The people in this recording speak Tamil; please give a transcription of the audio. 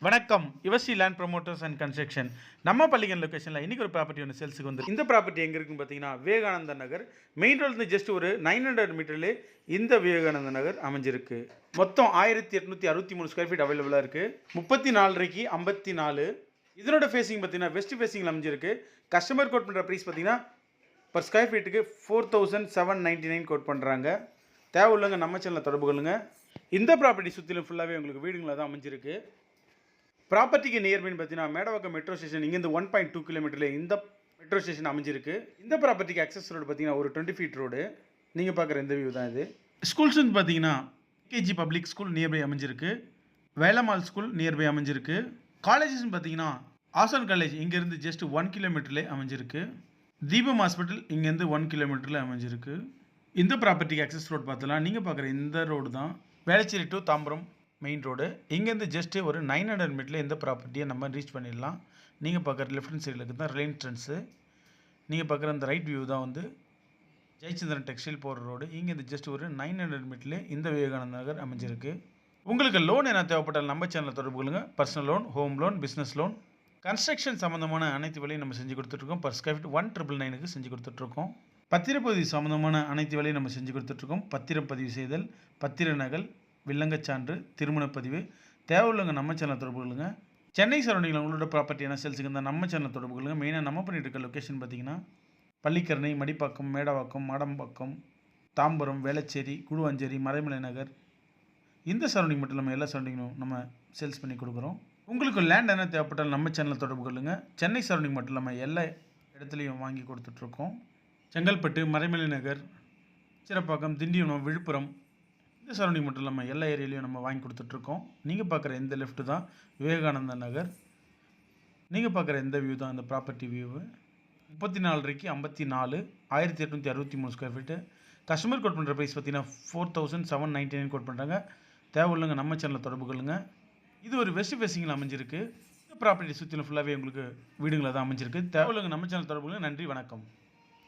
வணக்கம் Yuvasri land promoters and construction நம்ம பள்ளிகன் லொக்கேஷனில் இன்றைக்கி ஒரு ப்ராப்பர்ட்டி ஒன்று சேல்ஸுக்கு வந்து இந்த ப்ராப்பர்ட்டி எங்கே இருக்குன்னு பார்த்தீங்கன்னா விவேகானந்த நகர் மெயின் ரோட்லேருந்து ஜஸ்ட் ஒரு 900 மீட்டர்லேயே இந்த விவேகானந்த நகர் அமைஞ்சிருக்கு. மொத்தம் 1863 ஸ்கொயர் ஃபீட் அவைலபிளாக இருக்குது. 34 54. இதனோட ஃபேஸிங் பார்த்தீங்கன்னா வெஸ்ட் ஃபேஸிங்கில் அமைஞ்சிருக்கு. கஸ்டமர் கோட் பண்ணுற ப்ரைஸ் பார்த்தீங்கன்னா பர் ஸ்கொயர் ஃபீட்டுக்கு 4799 கோட் பண்ணுறாங்க. தேவை உள்ளவங்க நம்ம சேனலில் தொடர்பு கொள்ளுங்க. இந்த ப்ராப்பர்ட்டி சுற்றிலும் ஃபுல்லாகவே உங்களுக்கு வீடுங்களாக தான் அமைஞ்சிருக்கு. ப்ராப்பர்ட்டிக்கு நியர்பைன்னு பார்த்தீங்கன்னா மேடவாக்கம் மெட்ரோ ஸ்டேஷன் இங்கேருந்து 1.2 கிலோமீட்டரில் இந்த மெட்ரோ ஸ்டேஷன் அமைஞ்சிருக்கு. இந்த ப்ராப்பர்ட்டிக்கு அக்சஸ் ரோடு பார்த்தீங்கன்னா ஒரு 20 ஃபீட் ரோடு. நீங்கள் பார்க்குற இந்த வியூ தான் இது. ஸ்கூல்ஸ்னு பார்த்தீங்கன்னா கேஜி பப்ளிக் ஸ்கூல் நியர்பை அமைஞ்சிருக்கு. வேலம்மாள் ஸ்கூல் நியர்பை அமைஞ்சிருக்கு. காலேஜஸ்ன்னு பார்த்தீங்கன்னா ஆசான் காலேஜ் இங்கேருந்து ஜஸ்ட் 1 கிலோமீட்டர்லேயே அமைஞ்சிருக்கு. தீபம் ஹாஸ்பிட்டல் இங்கேருந்து 1 கிலோமீட்டரில் அமைஞ்சிருக்கு. இந்த ப்ராப்பர்ட்டிக்கு அக்சஸ் ரோடு பார்த்தலாம். நீங்கள் பார்க்குற இந்த ரோடு தான் Velachery to Tambaram main road. இங்கேருந்து ஜஸ்ட்டு ஒரு 900 மீட்டரில் இந்த ப்ராப்பர்ட்டியை நம்ம ரீச் பண்ணிடலாம். நீங்கள் பார்க்குற லெஃப்ட் ஹேண்ட் சைடில் இருக்குது தான் ரிலையன்ஸ் ட்ரெண்ட்ஸு. நீங்கள் பார்க்குற அந்த ரைட் வியூ தான் வந்து ஜெயச்சந்திரன் டெக்ஸ்டைல் போகிற ரோடு. இங்கேருந்து ஜஸ்ட் ஒரு 900 மீட்டரில் இந்த விவேகானந்த நகர் அமைஞ்சிருக்கு. உங்களுக்கு லோன் என்ன தேவைப்பட்டால் நம்ம சேனலில் தொடர்பு கொள்ளுங்கள். Personal loan, home loan, business loan, construction சம்மந்தமான அனைத்து வேலையும் நம்ம செஞ்சு கொடுத்துட்ருக்கோம். பர் ஸ்கொயர் ஃபீட் 1999க்கு செஞ்சு கொடுத்துட்ருக்கோம். பத்திரப்பதிவு சம்மந்தமான அனைத்து வேலையும் நம்ம செஞ்சு கொடுத்துட்ருக்கோம். பத்திரம் பதிவு செய்தல், பத்திர நகல், வில்லங்கச்சான்று, திருமணப்பதிவு. தேவையுள்ளவங்க நம்ம சேனல் தொடர்பு கொள்ளுங்க. சென்னை சரௌண்டிங்கில் உங்களோட ப்ராப்பர்ட்டி என்ன சேல்ஸுக்கு இருந்தால் நம்ம சேனல் தொடர்பு கொள்ளுங்க. மெயினாக நம்ம பண்ணிட்டு இருக்க லொக்கேஷன் பார்த்தீங்கன்னா பள்ளிக்கரணை, மடிப்பாக்கம், மேடவாக்கம், மாடம்பாக்கம், தாம்பரம், வேளச்சேரி, குழுவாஞ்சேரி, மறைமலை நகர். இந்த சரௌண்டிங் மட்டும் நம்ம எல்லா சரௌண்டிங்கும் நம்ம சேல்ஸ் பண்ணி கொடுக்குறோம். உங்களுக்கு லேண்ட் என்ன தேவைப்பட்டாலும் நம்ம சேனலில் தொடர்பு கொள்ளுங்கள். சென்னை சரௌண்டிங் மட்டும் நம்ம எல்லா இடத்துலையும் வாங்கி கொடுத்துட்ருக்கோம். செங்கல்பட்டு, மறைமலை நகர், சிறப்பாக்கம், திண்டிவனம், விழுப்புரம் இந்த சரௌண்டிங் மட்டும் இல்லாமல் எல்லா ஏரியாலையும் நம்ம வாங்கி கொடுத்துட்ருக்கோம். நீங்கள் பார்க்குற இந்த லெஃப்ட்டு தான் விவேகானந்த நகர். நீங்கள் பார்க்குற இந்த வியூ தான் இந்த property view. 34 54 1863 square feet. Customer code பண்ணுற ப்ரைஸ் பார்த்தீங்கன்னா 4799 கோட் பண்ணுறாங்க. தேவையுள்ளவங்க நம்ம சேனலில் தொடர்பு கொள்ளுங்கள். இது ஒரு வெஸ்ட் ஃபேஸிங்கில் அமைஞ்சிருக்கு. இந்த ப்ராப்பர்ட்டி சுற்றிலும் ஃபுல்லாகவே உங்களுக்கு வீடுங்களாக தான் அமைஞ்சிருக்கு. தேவையுள்ளவங்க நம்ம சேனல் தொடர்பு கொள்ளுங்கள். நன்றி, வணக்கம்.